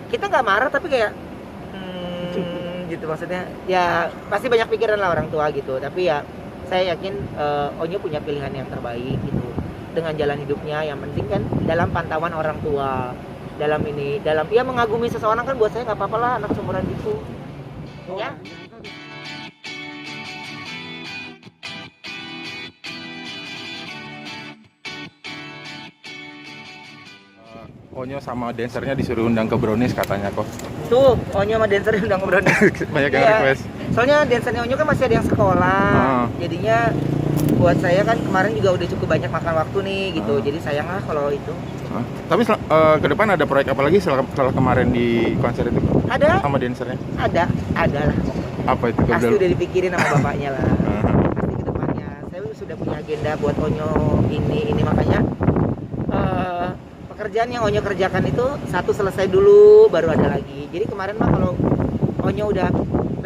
kita nggak marah tapi kayak gitu, maksudnya ya pasti banyak pikiran lah orang tua gitu, tapi ya saya yakin Onyo punya pilihan yang terbaik gitu dengan jalan hidupnya. Yang penting kan dalam pantauan orang tua, dalam ya mengagumi seseorang kan buat saya nggak apa-apa lah, anak seumuran gitu ya. Onyo sama dancernya disuruh undang ke Brownies katanya kok. Tuh Onyo sama dancer udah ngobrol. Banyak yang request. Soalnya dancernya Onyo kan masih ada yang sekolah, jadinya buat saya kan kemarin juga udah cukup banyak makan waktu nih gitu, jadi sayang lah kalau itu. Tapi ke depan ada proyek apa lagi setelah kemarin di konser itu? Ada sama dancernya? ada lah, Apa itu? pasti udah dipikirin sama bapaknya lah. Pasti ke depannya saya sudah punya agenda buat Onyo ini makanya pekerjaan yang Onyo kerjakan itu satu selesai dulu baru ada lagi. Jadi kemarin mah kalau Onyo udah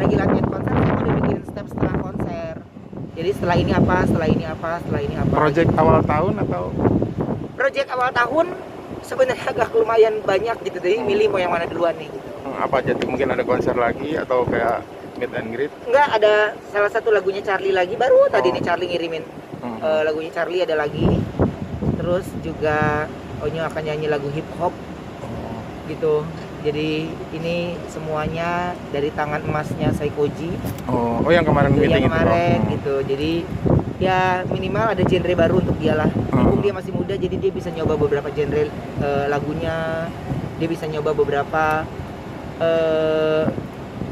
lagi latihan konser, saya udah bikin step setelah konser. Jadi setelah ini apa, setelah ini apa, setelah ini apa. Project awal tahun atau? Project awal tahun sebenarnya agak lumayan banyak gitu. Jadi milih mau yang mana duluan nih gitu. Apa aja tuh, mungkin ada konser lagi atau kayak meet and greet? Enggak, ada salah satu lagunya Charlie lagi, baru tadi nih Charlie ngirimin lagunya Charlie ada lagi. Terus juga Onyo akan nyanyi lagu hip hop gitu. Jadi ini semuanya dari tangan emasnya Saikoji. Oh yang kemarin meeting yang kemarin itu. Gitu. Jadi ya minimal ada genre baru untuk dia lah. Mumpung dia masih muda, jadi dia bisa nyoba beberapa genre lagunya. Dia bisa nyoba beberapa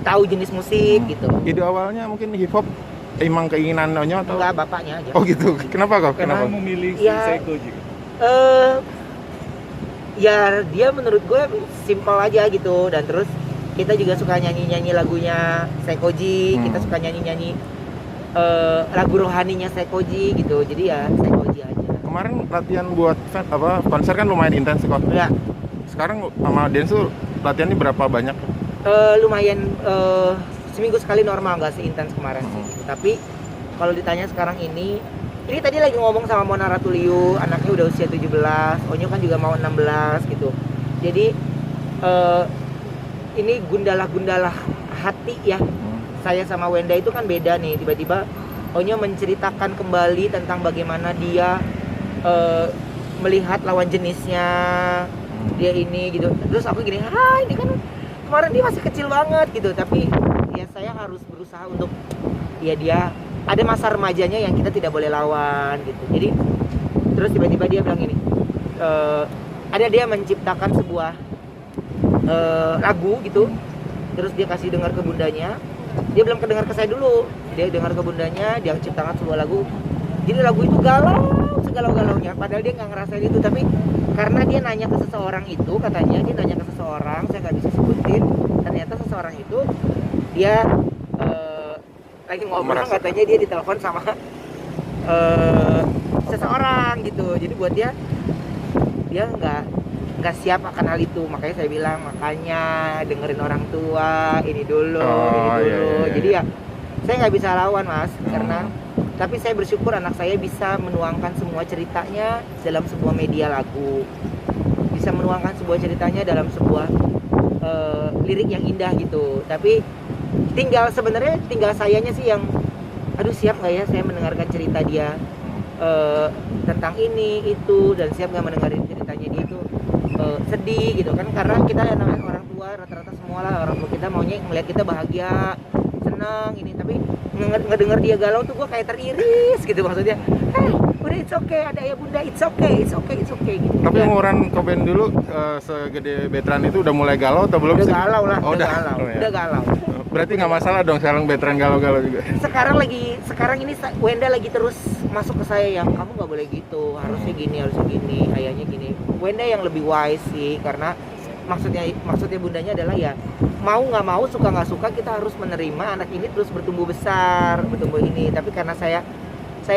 tahu jenis musik gitu. Ide awalnya mungkin hip hop emang keinginan Onyo atau? Enggak, bapaknya aja. Oh gitu. Kenapa kok? Kenapa memilih si Saikoji? Ya dia menurut gue simpel aja gitu, dan terus kita juga suka nyanyi lagunya Saikoji, kita suka nyanyi lagu rohaninya Saikoji gitu, jadi ya Saikoji aja. Kemarin latihan buat konser kan lumayan intens kok. Ya. Sekarang sama Densu latihannya berapa banyak? Lumayan seminggu sekali, normal, nggak seintens kemarin sih. Tapi kalau ditanya sekarang ini tadi lagi ngomong sama Mona Ratuliu, anaknya udah usia 17, Onyo kan juga mau 16 gitu. Jadi ini gundalah hati ya. Saya sama Wenda itu kan beda nih, tiba-tiba Onyo menceritakan kembali tentang bagaimana dia melihat lawan jenisnya, dia ini gitu. Terus aku gini, ini kan kemarin dia masih kecil banget gitu, tapi ya saya harus berusaha untuk ya dia ada masa remajanya yang kita tidak boleh lawan gitu. Jadi terus tiba-tiba dia bilang gini, ada dia menciptakan sebuah lagu gitu, terus dia kasih dengar ke bundanya. Dia belum kedengar ke saya dulu, dia dengar ke bundanya, dia ciptakan sebuah lagu. Jadi lagu itu galau, segalau-galaunya, padahal dia nggak ngerasain itu, tapi karena dia nanya ke seseorang itu, katanya dia nanya ke seseorang, saya nggak bisa sebutin, ternyata seseorang itu dia lagi ngobrol, katanya dia ditelepon sama seseorang gitu. Jadi buat dia nggak siap akan hal itu, makanya saya bilang makanya dengerin orang tua ini dulu. Iya. Jadi ya saya nggak bisa lawan mas, karena tapi saya bersyukur anak saya bisa menuangkan semua ceritanya dalam sebuah media lagu, bisa menuangkan sebuah ceritanya dalam sebuah lirik yang indah gitu. Tapi sebenarnya tinggal sayanya sih yang siap nggak ya saya mendengarkan cerita dia tentang ini itu, dan siap nggak mendengarin ceritanya dia itu sedih gitu kan, karena kita namanya orang tua rata-rata semua lah, orang tua kita maunya melihat kita bahagia, senang ini, tapi ngedenger dia galau tuh gue kayak teriris gitu, maksudnya udah it's okay, ada ya bunda, it's okay gitu. Tapi umuran Koben dulu segede Betran itu udah mulai galau atau belum udah sih? Galau lah, udah galau. Berarti nggak masalah dong sekarang Betran galau-galau juga. Sekarang ini Wenda lagi terus masuk ke saya yang kamu nggak boleh gitu, harusnya gini, ayahnya gini. Wenda yang lebih wise sih, karena maksudnya bundanya adalah ya mau nggak mau, suka nggak suka kita harus menerima anak ini terus bertumbuh besar, ini. Tapi karena saya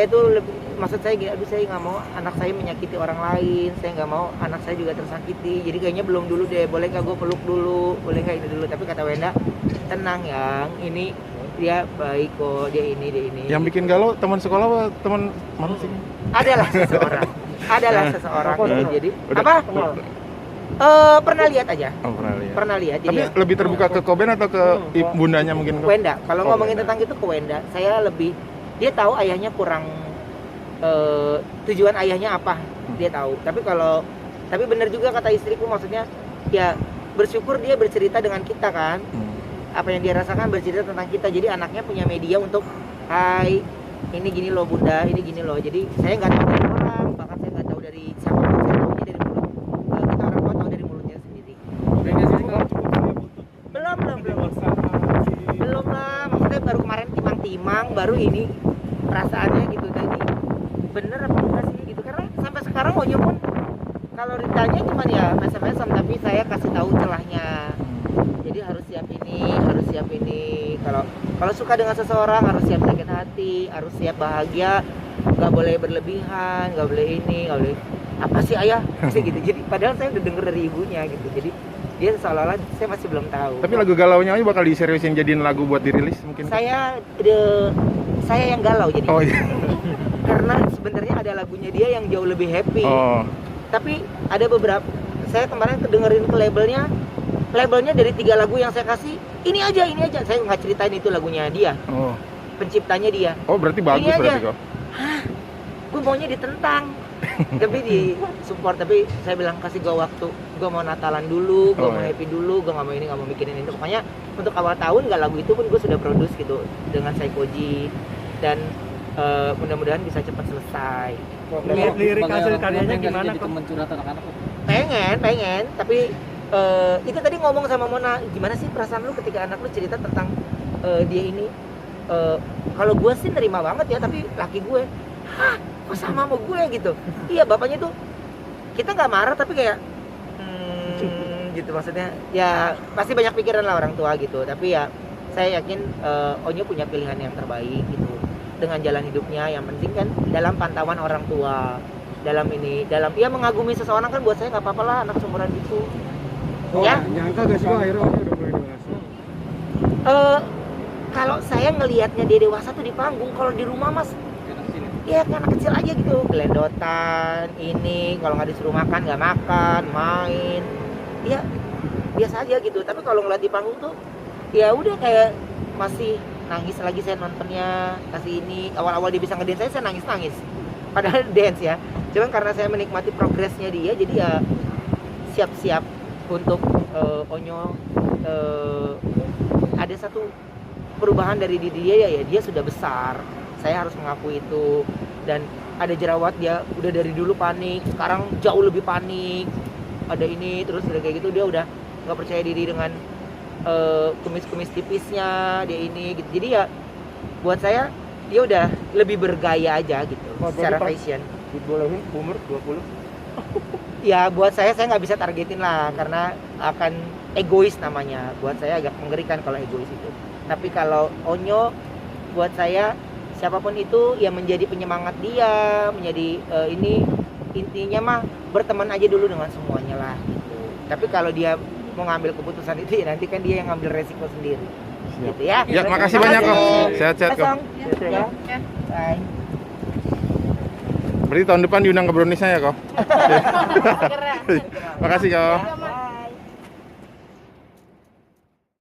tuh lebih, maksud saya gini, saya nggak mau anak saya menyakiti orang lain, saya nggak mau anak saya juga tersakiti. Jadi kayaknya belum dulu deh, boleh nggak gue peluk dulu, boleh nggak ini dulu. Tapi kata Wenda, tenang yang ini dia baik kok, dia ini. Yang bikin galau teman sekolah apa teman mana sih? Adalah seseorang gitu. Jadi apa? Pernah lihat aja. Oh, pernah lihat. Pernah lihat. Tapi Jadi lebih terbuka ke Koben atau ke bundanya mungkin? Ko? Wenda. Kalau Oh, ngomongin Wenda. tentang itu ke Wenda, saya lebih dia tahu ayahnya kurang tujuan ayahnya apa, dia tahu. Tapi benar juga kata istriku, maksudnya ya bersyukur dia bercerita dengan kita kan. Apa yang dia rasakan bercerita tentang kita. Jadi anaknya punya media untuk hai, ini gini loh Bunda, ini gini loh. Jadi saya nggak tahu dari orang, bahkan saya nggak tahu dari siapa pun, saya tahunya dari mulut. Kita orang tua tahu dari mulutnya sendiri. Belum lah, maksudnya baru kemarin timang-timang, baru ini perasaannya gitu tadi. Bener apa enggak sih gitu, karena sampai sekarang Onyo pun kalau ditanya cuman ya mesem-mesem, tapi saya kasih tahu celahnya. Jadi harus siap ini. Kalau suka dengan seseorang harus siap sakit hati, harus siap bahagia, nggak boleh berlebihan, nggak boleh ini, nggak boleh apa sih ayah sih gitu. Jadi padahal saya udah denger dari ibunya gitu. Jadi dia seolah-olah saya masih belum tahu. Tapi lagu galaunya aja bakal diseriusin jadiin lagu buat dirilis mungkin? Saya yang galau jadi. Oh iya. Karena sebenarnya ada lagunya dia yang jauh lebih happy. Oh. Tapi ada beberapa, saya kemarin kedengerin ke labelnya dari 3 lagu yang saya kasih, ini aja, saya nggak ceritain itu lagunya dia, Oh. penciptanya dia. Oh, berarti bagus Ini aja. berarti kok. Gue maunya ditentang, tapi di support. Tapi saya bilang kasih gue waktu, gue mau Natalan dulu, gue Oh, mau iya. happy dulu, gue nggak mau ini, nggak mau mikirin itu. Pokoknya untuk awal tahun nggak lagu itu pun gue sudah produce gitu dengan Saikoji, dan mudah-mudahan bisa cepat selesai. Lirik hasil karyanya gimana kok? Pengen, tapi itu tadi ngomong sama Mona, gimana sih perasaan lu ketika anak lu cerita tentang dia ini? Kalau gue sih nerima banget ya, tapi laki gue, hah, kok sama gue gitu? Iya, bapaknya tuh kita nggak marah tapi kayak gitu, maksudnya ya pasti banyak pikiran lah orang tua gitu. Tapi ya saya yakin Onyo punya pilihan yang terbaik gitu dengan jalan hidupnya. Yang penting kan dalam pantauan orang tua, dalam ya mengagumi seseorang kan buat saya nggak apa-apa lah, anak seumuran itu. Ya. Nyangka gak sih kok akhirnya Onyo udah mulai dewasa? Kalau saya ngelihatnya dia dewasa tuh di panggung, kalau di rumah mas ya kayak anak kecil aja gitu, gelendotan ini, kalau nggak disuruh makan nggak makan, main ya biasa aja gitu. Tapi kalau ngeliat di panggung tuh ya udah kayak masih nangis lagi. Saya nontonnya kasih ini, awal-awal dia bisa ngedance saya nangis padahal dance ya, cuman karena saya menikmati progresnya dia, jadi ya siap-siap untuk Onyo ada satu perubahan dari diri dia, ya dia sudah besar, saya harus mengakui itu. Dan ada jerawat, dia udah dari dulu panik, sekarang jauh lebih panik, ada ini terus udah kayak gitu, dia udah nggak percaya diri dengan kumis-kumis tipisnya dia ini gitu. Jadi ya buat saya dia udah lebih bergaya aja gitu secara fashion. Dibolehin umur 20? Ya buat saya nggak bisa targetin lah, karena akan egois namanya. Buat saya agak mengerikan kalau egois itu. Tapi kalau Onyo buat saya siapapun itu ya menjadi penyemangat dia, menjadi ini intinya mah berteman aja dulu dengan semuanya lah gitu. Tapi kalau dia mau ngambil keputusan itu ya nanti kan dia yang ngambil resiko sendiri. Gitu ya. Ya, makasih banyak kok. Sehat-sehat kok. Kosong. Ya. Bye. Berarti tahun depan diundang ke Browniesnya ya kok. Makasih kok.